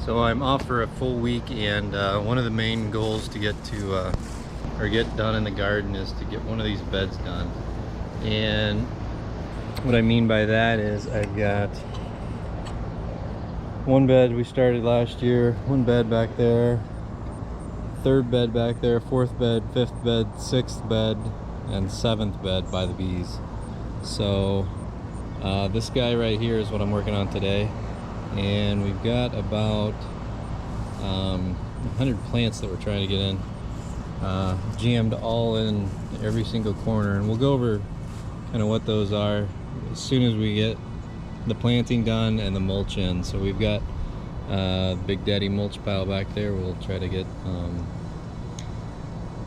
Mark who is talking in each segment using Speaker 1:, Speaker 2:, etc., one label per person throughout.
Speaker 1: So I'm off for a full week, and one of the main goals to get to or get done in the garden is to get one of these beds done. And what I mean by that is I've got one bed we started last year, one bed back there, third bed back there, fourth bed, fifth bed, sixth bed, and seventh bed by the bees. So this guy right here is what I'm working on today, and we've got about 100 plants that we're trying to get in, jammed all in every single corner, and we'll go over kind of what those are as soon as we get the planting done and the mulch in. So we've got Big Daddy mulch pile back there. We'll try to get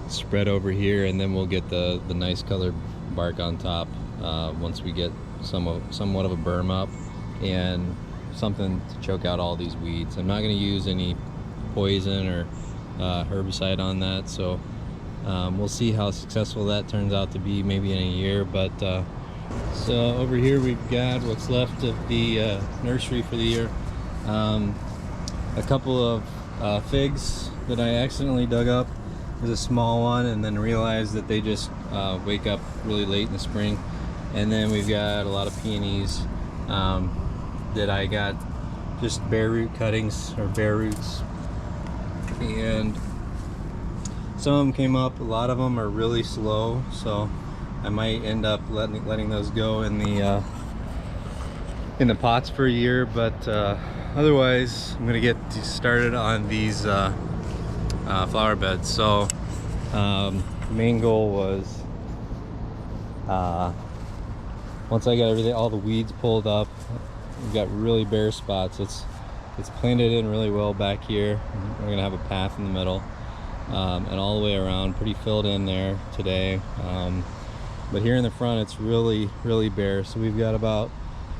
Speaker 1: spread over here, and then we'll get the nice colored bark on top once we get somewhat of a berm up and something to choke out all these weeds. I'm not going to use any poison or herbicide on that, so we'll see how successful that turns out to be maybe in a year. But so over here we've got what's left of the nursery for the year. A couple of figs that I accidentally dug up. There's a small one, and then realized that they just wake up really late in the spring. And then we've got a lot of peonies that I got just bare root cuttings, or bare roots, and some of them came up. A lot of them are really slow, so I might end up letting those go in the pots for a year. But otherwise, I'm gonna get started on these flower beds. So the main goal was once I got all the weeds pulled up, we've got really bare spots. It's planted in really well back here. We're gonna have a path in the middle, and all the way around, pretty filled in there today. But here in the front, it's really bare. So we've got about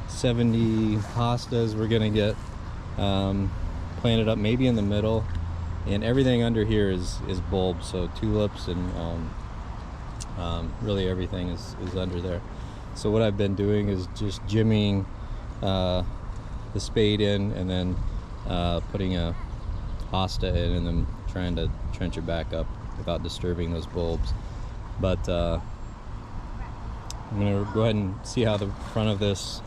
Speaker 1: 70 hostas we're gonna get planted up, maybe in the middle, and everything under here is bulbs. So tulips and really everything is under there. So what I've been doing is just jimmying the spade in, and then putting a hosta in, and then trying to trench it back up without disturbing those bulbs. But I'm gonna go ahead and see how the front of this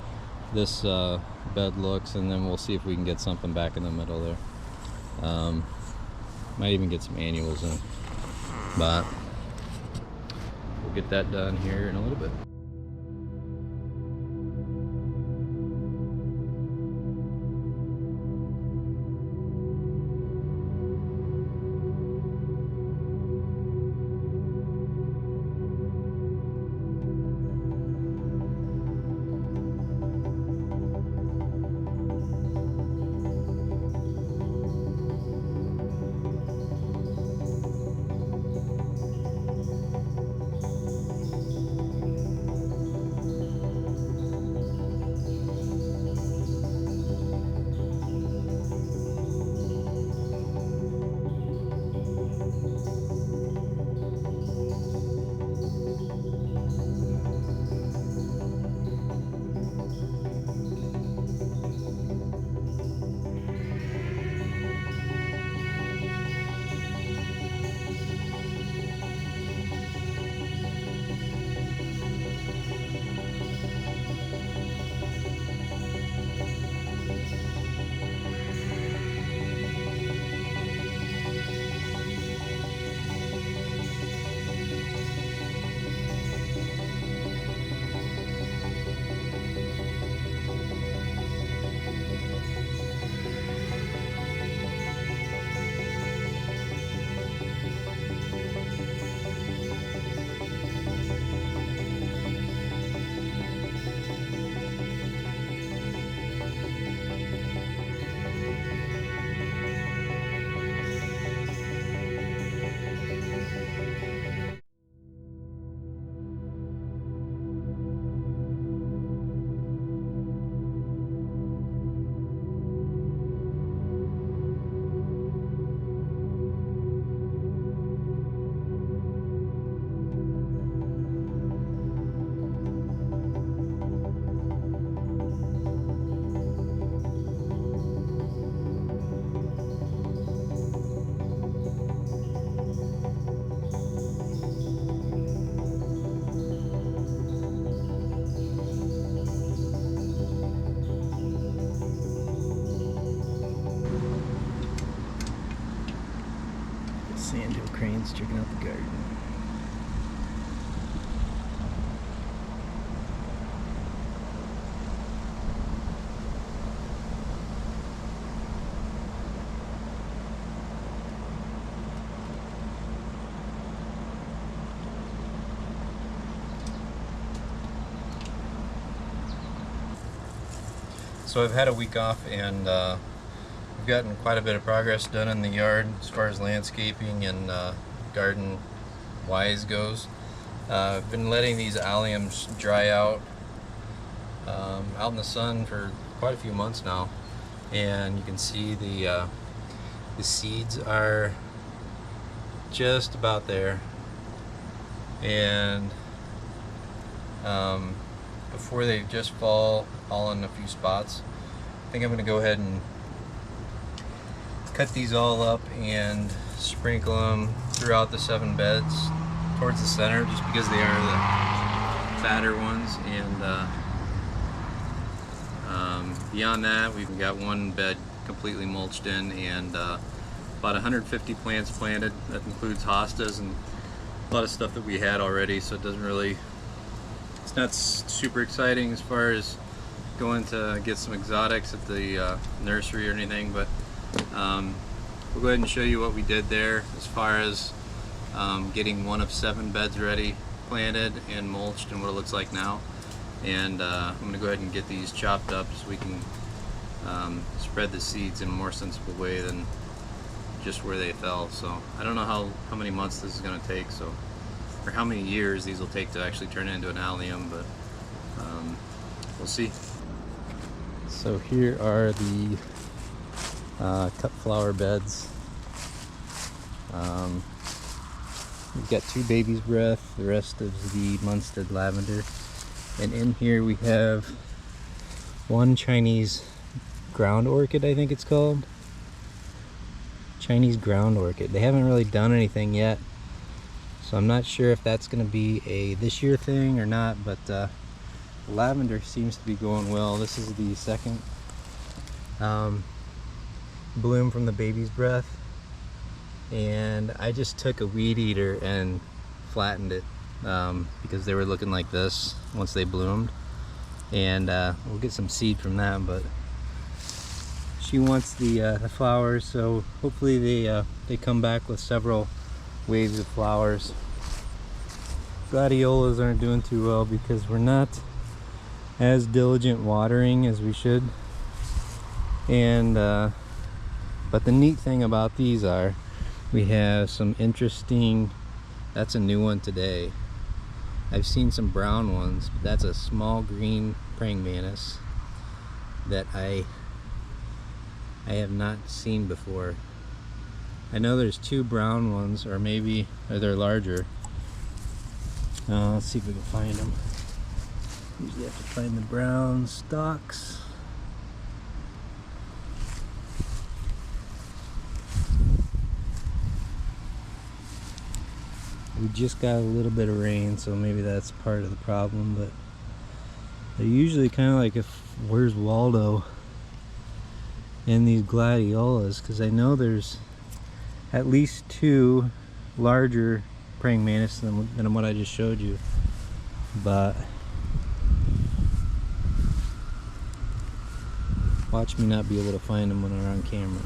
Speaker 1: bed looks, and then we'll see if we can get something back in the middle there. Might even get some annuals in, but we'll get that done here in a little bit. Sandhill cranes checking out the garden. So I've had a week off, and we've gotten quite a bit of progress done in the yard as far as landscaping and garden wise goes. I've been letting these alliums dry out in the sun for quite a few months now, and you can see the seeds are just about there, and before they just fall all in a few spots, I think I'm going to go ahead and cut these all up and sprinkle them throughout the 7 beds towards the center, just because they are the fatter ones. And beyond that, we've got 1 bed completely mulched in, and about 150 plants planted. That includes hostas and a lot of stuff that we had already, so it doesn't really, it's not super exciting as far as going to get some exotics at the nursery or anything, but we'll go ahead and show you what we did there as far as getting 1 of 7 beds ready, planted and mulched, and what it looks like now. And I'm going to go ahead and get these chopped up so we can spread the seeds in a more sensible way than just where they fell. So I don't know how many months this is going to take, so, or how many years these will take to actually turn into an allium, but we'll see. So here are the cut flower beds. We've got 2 baby's breath, the rest of the Munstead lavender, and in here we have 1 Chinese ground orchid, I think it's called. Chinese ground orchid. They haven't really done anything yet, so I'm not sure if that's going to be a this year thing or not, but lavender seems to be going well. This is the second bloom from the baby's breath, and I just took a weed eater and flattened it because they were looking like this once they bloomed, and we'll get some seed from that. But she wants the flowers, so hopefully they come back with several waves of flowers. Gladiolas aren't doing too well because we're not as diligent watering as we should, and but the neat thing about these are we have some interesting, that's a new one today. I've seen some brown ones, but that's a small green praying mantis that I have not seen before. I know there's 2 brown ones, or maybe they're larger. Let's see if we can find them. Usually have to find the brown stalks. We just got a little bit of rain, so maybe that's part of the problem, but they're usually kind of like, if where's Waldo in these gladiolas, because I know there's at least 2 larger praying mantis than what I just showed you, but watch me not be able to find them when they're on camera.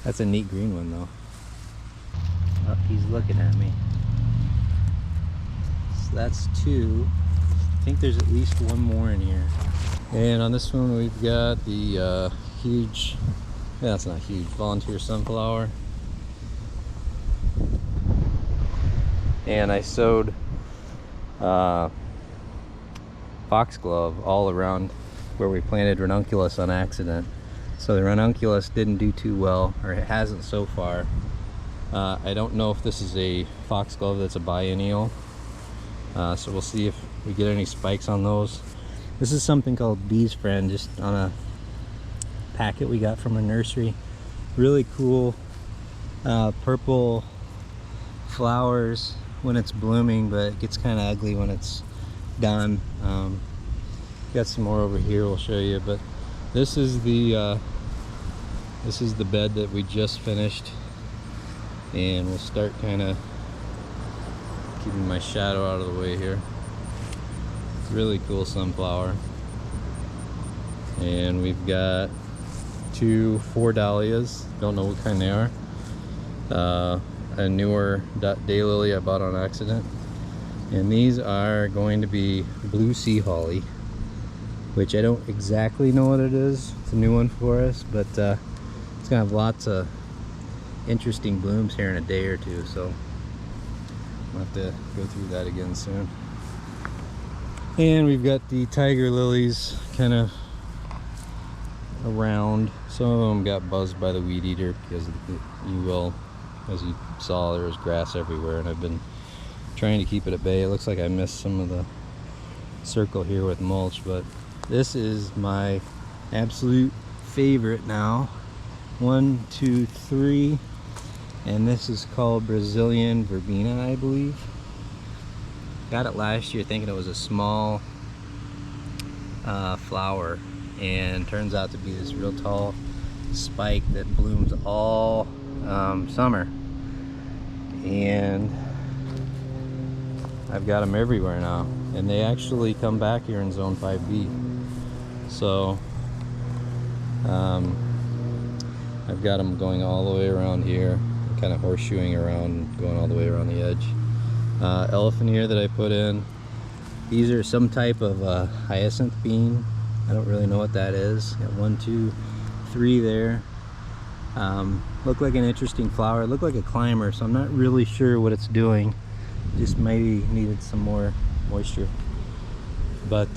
Speaker 1: That's a neat green one though. Oh, he's looking at me. So that's 2. I think there's at least 1 more in here. And on this one we've got the huge, yeah, that's not huge, volunteer sunflower. And I sowed foxglove all around where we planted ranunculus on accident. So the ranunculus didn't do too well, or it hasn't so far. I don't know if this is a foxglove that's a biennial, so we'll see if we get any spikes on those. This is something called Bee's Friend, just on a packet we got from a nursery. Really cool purple flowers when it's blooming, but it gets kind of ugly when it's done. Got some more over here we'll show you, but this is the bed that we just finished. And we'll start kind of keeping my shadow out of the way here. It's a really cool sunflower. And we've got 4 dahlias. Don't know what kind they are. A newer daylily I bought on accident. And these are going to be blue sea holly, which I don't exactly know what it is. It's a new one for us, but it's gonna have lots of interesting blooms here in a day or two, so I'll have to go through that again soon. And we've got the tiger lilies kind of around. Some of them got buzzed by the weed eater because as you saw, there was grass everywhere, and I've been trying to keep it at bay. It looks like I missed some of the circle here with mulch, but this is my absolute favorite now. 1, 2, 3, and this is called Brazilian Verbena, I believe. Got it last year thinking it was a small flower, and turns out to be this real tall spike that blooms all summer. And I've got them everywhere now, and they actually come back here in zone 5B. So I've got them going all the way around here, kind of horseshoeing around, going all the way around the edge. Elephant ear that I put in. These are some type of hyacinth bean. I don't really know what that is. Got 1, 2, 3 there. Look like an interesting flower. Look like a climber, so I'm not really sure what it's doing. Just maybe needed some more moisture. But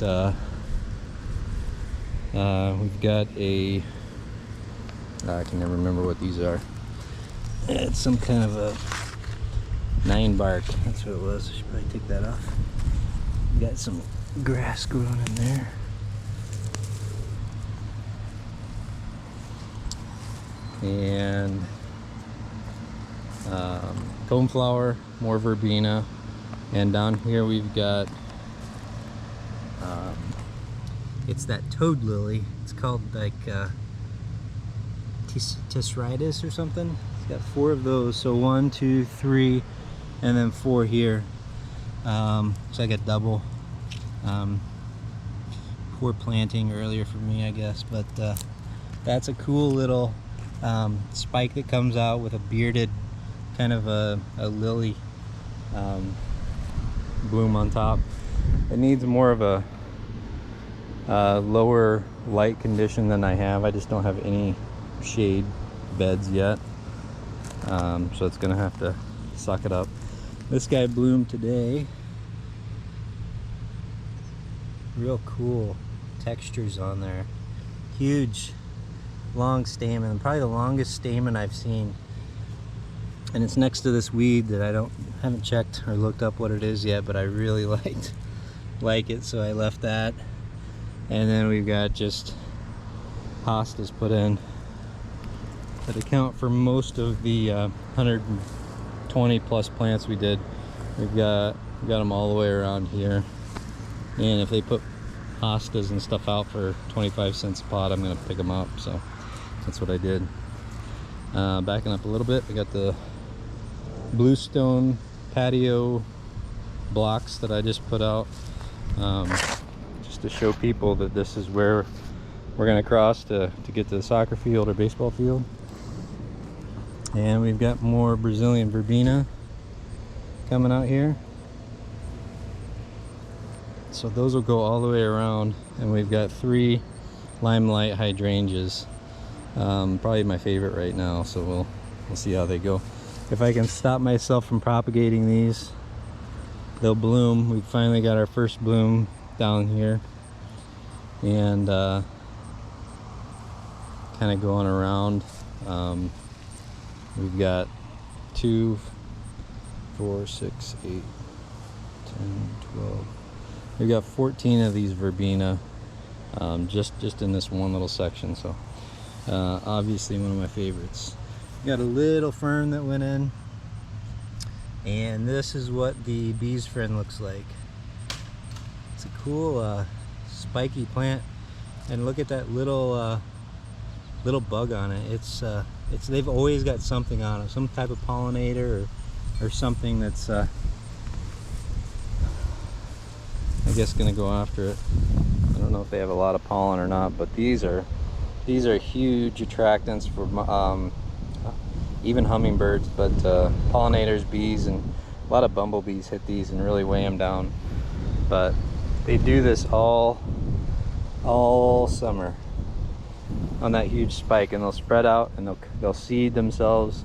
Speaker 1: we've got a, I can never remember what these are. It's some kind of a 9 bark. That's what it was. I should probably take that off. Got some grass growing in there. And coneflower, more verbena, and down here we've got it's that toad lily. It's called like tesseritis or something. It's got 4 of those, so 1, 2, 3, and then 4 here. It's like a double. Poor planting earlier for me, I guess, but that's a cool little spike that comes out with a bearded kind of a lily bloom on top. It needs more of a lower light condition than I have. I just don't have any shade beds yet, so it's gonna have to suck it up. This guy bloomed today. Real cool textures on there. Huge long stamen, probably the longest stamen I've seen, and it's next to this weed that I haven't checked or looked up what it is yet, but I really like it, so I left that. And then we've got just hostas put in that account for most of the 120 plus plants we did. We've got them all the way around here, and if they put hostas and stuff out for 25 cents a pot, I'm gonna pick them up, so that's what I did. Backing up a little bit, we got the bluestone patio blocks that I just put out, just to show people that this is where we're gonna cross to get to the soccer field or baseball field. And we've got more Brazilian verbena coming out here. So those will go all the way around, and we've got 3 limelight hydrangeas. Probably my favorite right now, so we'll see how they go. If I can stop myself from propagating these, they'll bloom. We finally got our first bloom down here, and kind of going around. We've got 2, 4, 6, 8, 10, 12. We've got 14 of these verbena, just in this one little section. So obviously one of my favorites. Got a little fern that went in, and this is what the bee's friend looks like. It's a cool spiky plant, and look at that little little bug on it. It's
Speaker 2: they've always got something on it, some type of pollinator or something that's I guess gonna go after it. I don't know if they have a lot of pollen or not, but these are huge attractants for even hummingbirds, but pollinators, bees, and a lot of bumblebees hit these and really weigh them down. But they do this all summer on that huge spike, and they'll spread out and they'll seed themselves,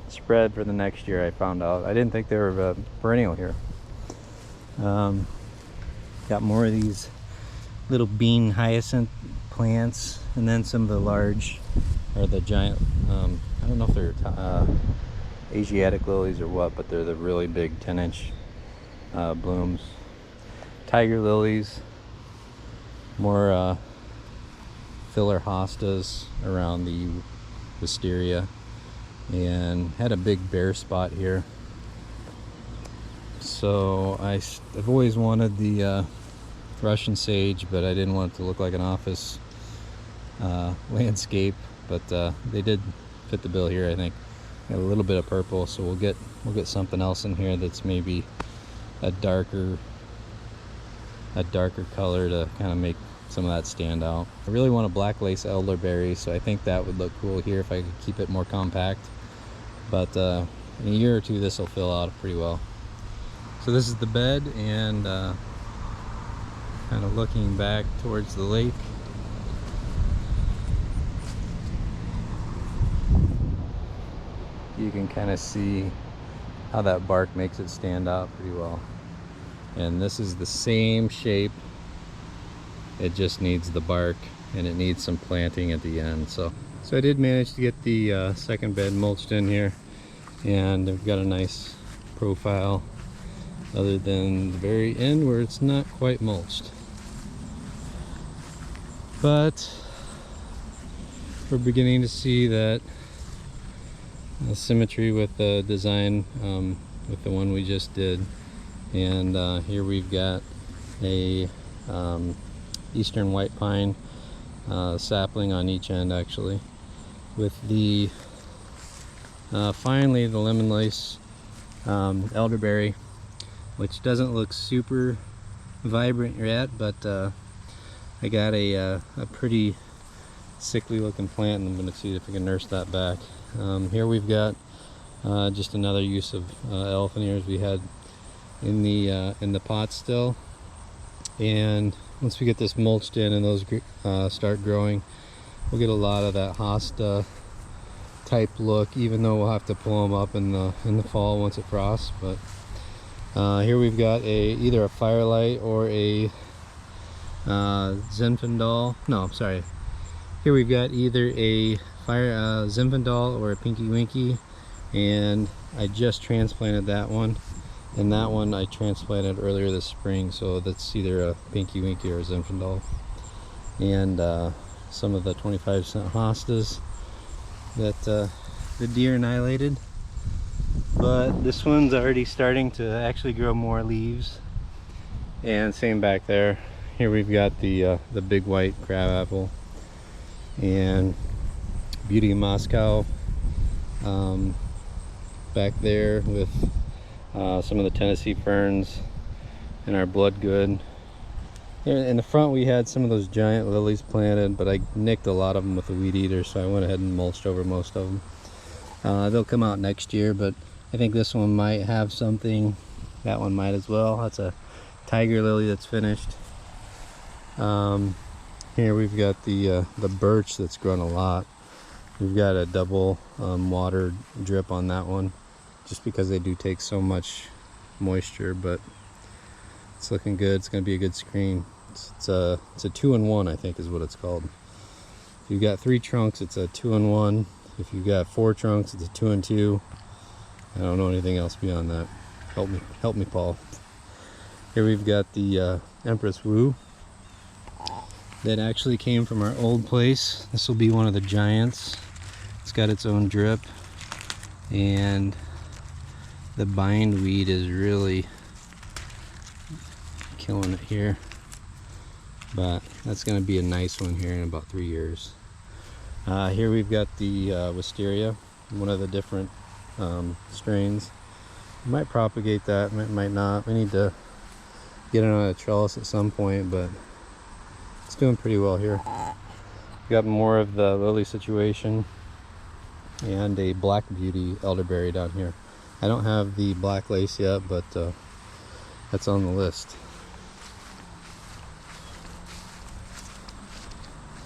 Speaker 2: spread for the next year. I found out. I didn't think they were perennial here. Got more of these little bean hyacinth plants, and then some of the large, or the giant, I don't know if they're Asiatic lilies or what, but they're the really big 10-inch blooms. Tiger lilies, more filler hostas around the Wisteria, and had a big bare spot here. So I've always wanted the Russian sage, but I didn't want it to look like an office landscape. But they did fit the bill here, I think. Got a little bit of purple, so we'll get something else in here that's maybe a darker color to kind of make some of that stand out. I really want a black lace elderberry, so I think that would look cool here if I could keep it more compact. But in a year or two, this will fill out pretty well. So this is the bed, and kind of looking back towards the lake. You can kind of see how that bark makes it stand out pretty well. And this is the same shape. It just needs the bark, and it needs some planting at the end. So I did manage to get the second bed mulched in here, and I've got a nice profile, other than the very end where it's not quite mulched. But we're beginning to see that symmetry with the design with the one we just did. And here we've got a eastern white pine sapling on each end, actually, with the finally the lemon lace elderberry, which doesn't look super vibrant yet, but I got a pretty sickly looking plant, and I'm going to see if I can nurse that back. Here we've got just another use of elephant ears we had in the pot still. And once we get this mulched in and those start growing, we'll get a lot of that hosta type look, even though we'll have to pull them up in the fall once it frosts. But here we've got either a firelight or a Zinfandel. No, I'm sorry. Here we've got either a Zinfandel or a Pinky Winky, and I just transplanted that one, and that one I transplanted earlier this spring, so that's either a Pinky Winky or a Zinfandel. And some of the 25-cent hostas that the deer annihilated. But this one's already starting to actually grow more leaves. And same back there. Here we've got the big white crabapple and Beauty of Moscow back there with some of the Tennessee ferns and our bloodgood. In the front we had some of those giant lilies planted, but I nicked a lot of them with the weed eater, so I went ahead and mulched over most of them. They'll come out next year, but I think this one might have something. That one might as well. That's a tiger lily that's finished. Here we've got the birch that's grown a lot. We've got a double water drip on that one, just because they do take so much moisture, but it's looking good. It's going to be a good screen. It's a 2-in-1, I think is what it's called. If you've got 3 trunks, it's a 2-in-1. If you've got 4 trunks, it's a 2-in-2. I don't know anything else beyond that. Help me, Paul. Here we've got the Empress Wu that actually came from our old place. This will be one of the giants. It's got its own drip, and the bindweed is really killing it here. But that's going to be a nice one here in about 3 years. Here we've got the Wisteria, one of the different strains. We might propagate that, might not. We need to get it on a trellis at some point, but it's doing pretty well here. We got more of the lily situation and a black beauty elderberry down here. I don't have the black lace yet, but that's on the list.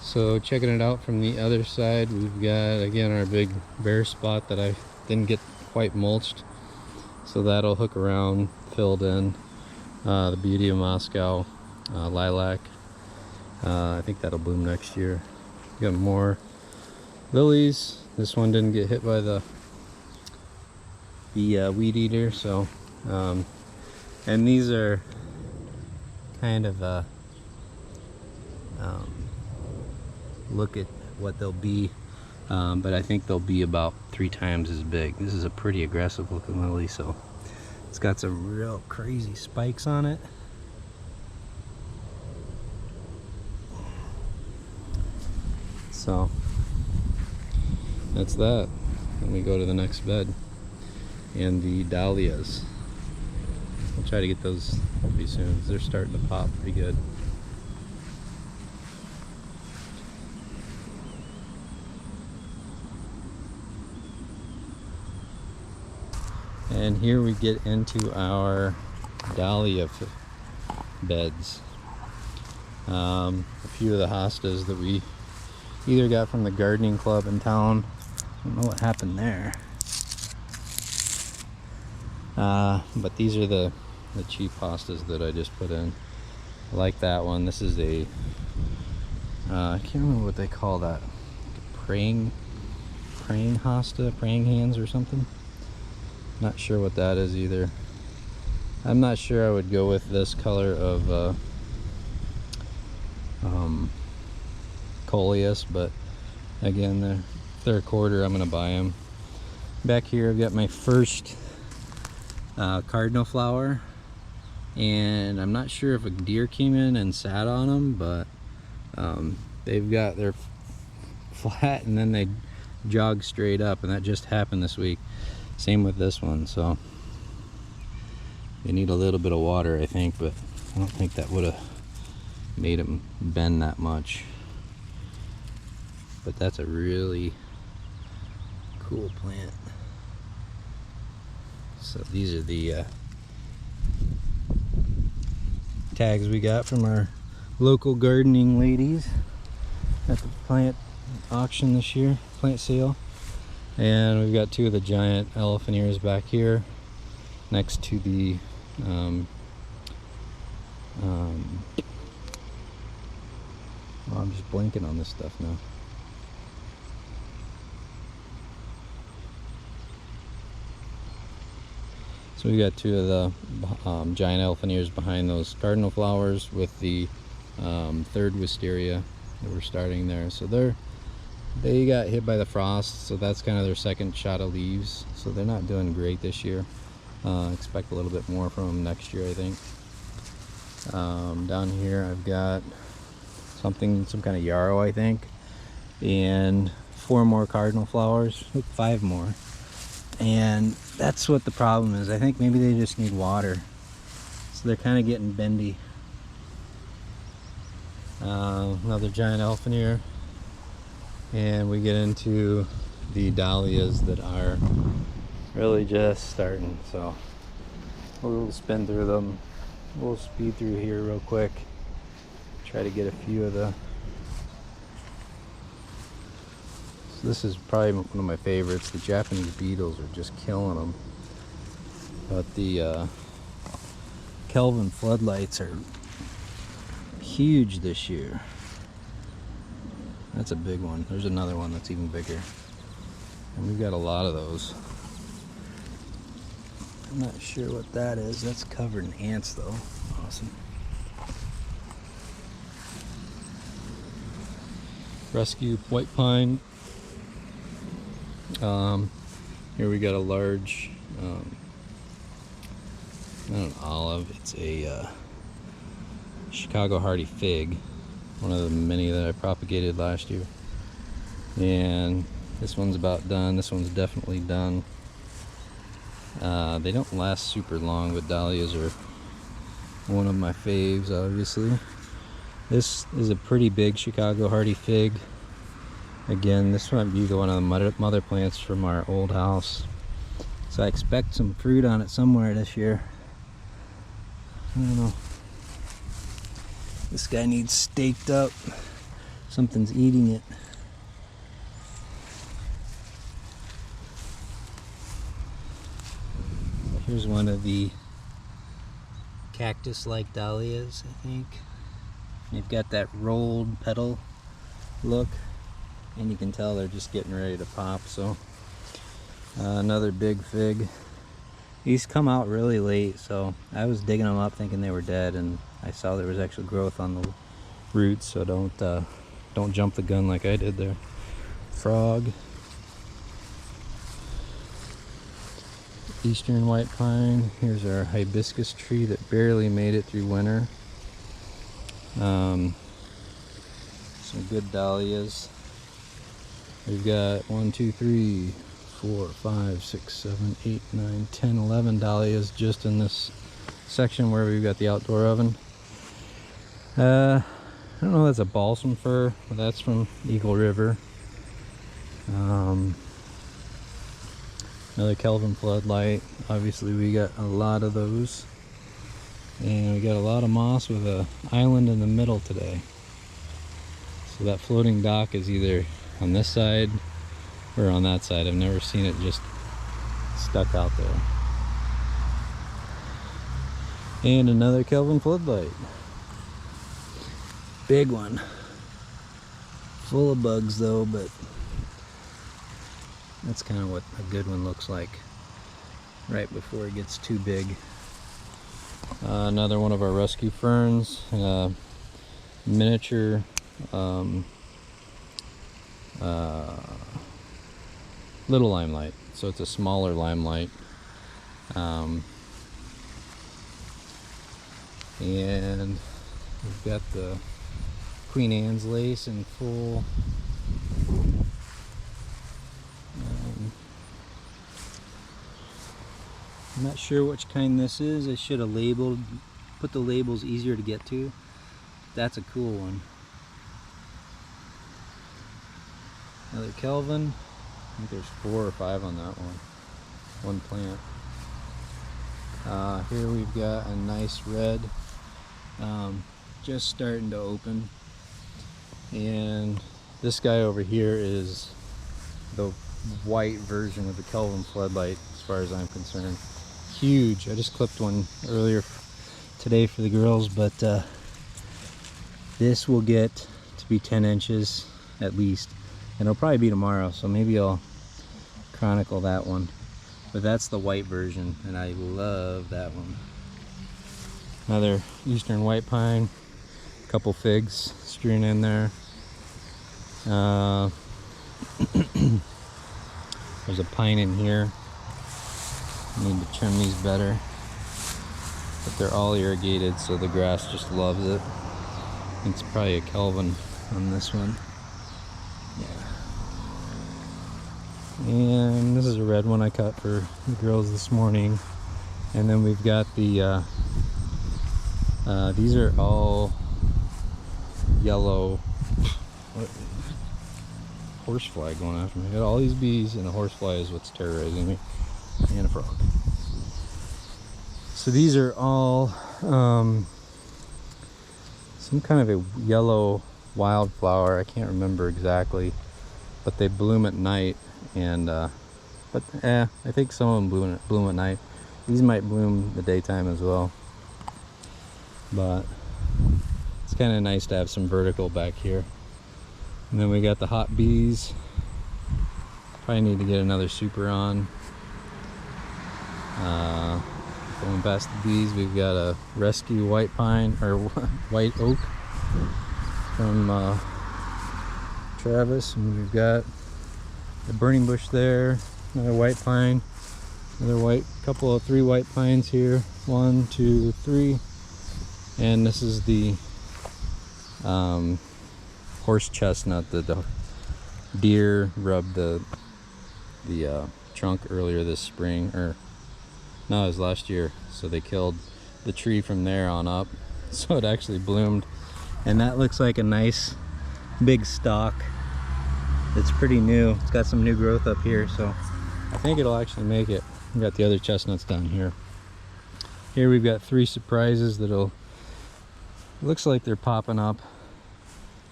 Speaker 2: So checking it out from the other side, we've got again our big bare spot that I didn't get quite mulched, so that'll hook around, filled in. The beauty of Moscow, lilac. I think that'll bloom next year. We got more lilies. This one didn't get hit by the weed eater, so and these are kind of a look at what they'll be, but I think they'll be about 3 times as big. This is a pretty aggressive looking lily, so it's got some real crazy spikes on it. So that's that. Then we go to the next bed, and the dahlias. I'll try to get those pretty soon. They're starting to pop pretty good. And here we get into our dahlia beds. A few of the hostas that we either got from the gardening club in town. I don't know what happened there. But these are the cheap hostas that I just put in. I like that one. This is a I can't remember what they call that. Praying hosta, praying hands or something. Not sure what that is either. I'm not sure I would go with this color of coleus, but again, they're a quarter. I'm gonna buy them. Back here I've got my first Cardinal Flower, and I'm not sure if a deer came in and sat on them, but they're flat and then they jog straight up, and that just happened this week. Same with this one, so they need a little bit of water, I think, but I don't think that would have made them bend that much. But that's a really cool plant. So these are the tags we got from our local gardening ladies at the plant auction this year, plant sale. And we've got 2 of the giant elephant ears back here next to the well, I'm just blanking on this stuff now. So we got 2 of the giant elephant ears behind those cardinal flowers, with the 3rd wisteria that we're starting there. So they got hit by the frost, so that's kind of their second shot of leaves. So they're not doing great this year. Expect a little bit more from them next year, I think. Down here I've got some kind of yarrow, I think, and 4 more cardinal flowers, 5 more. And that's what the problem is. I think maybe they just need water, so they're kind of getting bendy. Another giant elephant ear, and we get into the dahlias that are really just starting. So we'll spin through them. We'll speed through here real quick, try to get a few of the. So this is probably one of my favorites. The Japanese beetles are just killing them, but the Kelvin floodlights are huge this year. That's a big one. There's another one that's even bigger, and we've got a lot of those. I'm not sure what that is. That's covered in ants though. Awesome. Rescue white pine. Here we got a large, not an olive, it's a Chicago hardy fig. One of the many that I propagated last year.
Speaker 1: And this one's about done. This one's definitely done. They don't last super long, but dahlias are one of my faves, obviously. This is a pretty big Chicago hardy fig. Again, this might be one of the mother plants from our old house. So I expect some fruit on it somewhere this year. I don't know. This guy needs staked up. Something's eating it. Here's one of the cactus-like dahlias, I think. They've got that rolled petal look, and you can tell they're just getting ready to pop. So another big fig. These come out really late, so I was digging them up thinking they were dead, and I saw there was actual growth on the roots. So don't jump the gun like I did there. Frog. Eastern white pine. Here's our hibiscus tree that barely made it through winter. Some good dahlias. We've got 1, 2, 3, 4, 5, 6, 7, 8, 9, 10, 11 dahlias just in this section where we've got the outdoor oven. I don't know if that's a balsam fir, but that's from Eagle River. Another Kelvin floodlight. Obviously we got a lot of those. And we got a lot of moss with an island in the middle today. So that floating dock is either on this side or on that side. I've never seen it just stuck out there. And another Kelvin floodlight. Big one. Full of bugs though, but that's kind of what a good one looks like right before it gets too big. Another one of our rescue ferns, miniature little limelight. So it's a smaller limelight. And we've got the Queen Anne's lace in full. I'm not sure which kind this is. I should have put the labels easier to get to. That's a cool one. Another Kelvin. I think there's 4 or 5 on that one plant. Here we've got a nice red, just starting to open. And this guy over here is the white version of the Kelvin floodlight as far as I'm concerned. Huge. I just clipped one earlier today for the girls, but this will get to be 10 inches at least, and it'll probably be tomorrow, so maybe I'll chronicle that one. But that's the white version, and I love that one. Another eastern white pine, a couple figs strewn in there. There's a pine in here. Need to trim these better, but they're all irrigated, so the grass just loves it. It's probably a Kelvin on this one. Yeah. And this is a red one I cut for the girls this morning. And then we've got the these are all yellow. What? Horsefly going after me. I got all these bees, and a horsefly is what's terrorizing me. And a frog. So these are all some kind of a yellow wildflower. I can't remember exactly, but they bloom at night. And I think some of them bloom at night. These might bloom the daytime as well, but it's kind of nice to have some vertical back here. And then we got the hot bees. Probably need to get another super on. Going past the bees, we've got a rescue white pine, or white oak from Travis, and we've got a burning bush there, another white pine, another couple of 3 white pines here, 1, 2, 3, and this is the horse chestnut, the deer rubbed the trunk earlier this spring, or no, it was last year. So they killed the tree from there on up, so it actually bloomed, and that looks like a nice big stalk. It's pretty new. It's got some new growth up here, so I think it'll actually make it. We got the other chestnuts down here. Here we've got 3 surprises that'll, looks like they're popping up.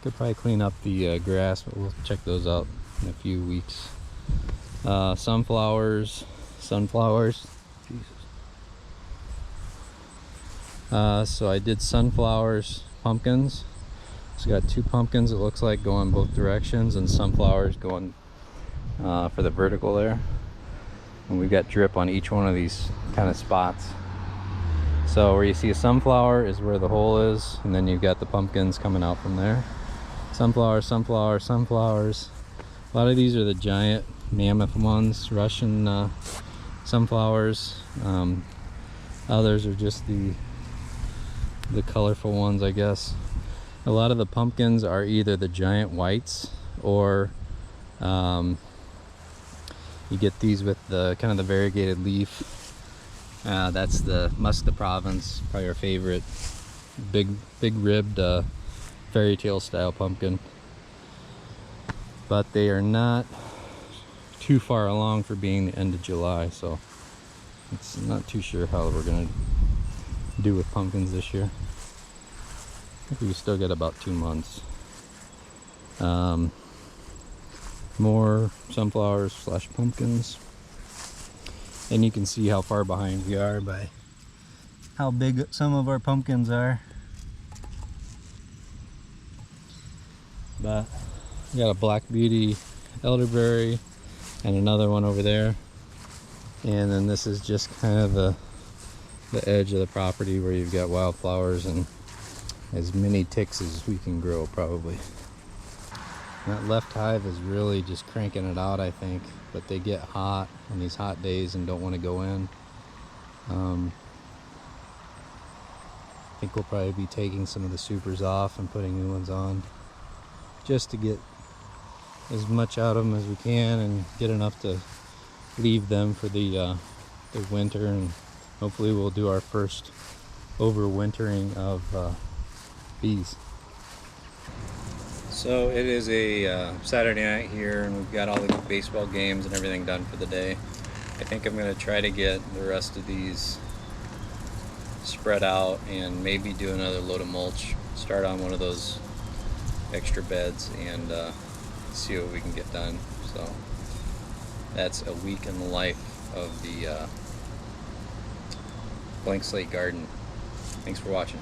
Speaker 1: Could probably clean up the grass, but we'll check those out in a few weeks. Sunflowers. Jesus. So I did sunflowers, pumpkins. So got 2 pumpkins, it looks like, going both directions, and sunflowers going for the vertical there. And we've got drip on each one of these kind of spots. So where you see a sunflower is where the hole is, and then you've got the pumpkins coming out from there. Sunflowers, sunflowers, sunflowers. A lot of these are the giant mammoth ones, Russian sunflowers. Others are just the colorful ones, I guess. A lot of the pumpkins are either the giant whites, or you get these with the kind of the variegated leaf. That's the Musk de Provence, probably our favorite. Big ribbed fairy tale style pumpkin. But they are not too far along for being the end of July, so it's not too sure how we're gonna do with pumpkins this year. I think we still got about 2 months. More sunflowers / pumpkins. And you can see how far behind we are by how big some of our pumpkins are. But we got a black beauty elderberry and another one over there. And then this is just kind of the edge of the property where you've got wildflowers and as many ticks as we can grow, probably. That left hive is really just cranking it out, I think, but they get hot on these hot days and don't want to go in. I think we'll probably be taking some of the supers off and putting new ones on, just to get as much out of them as we can and get enough to leave them for the winter, and hopefully we'll do our first overwintering of bees. So it is a Saturday night here, and we've got all the baseball games and everything done for the day. I think I'm going to try to get the rest of these spread out and maybe do another load of mulch, start on one of those extra beds, and see what we can get done. So that's a week in the life of the blank slate garden. Thanks for watching.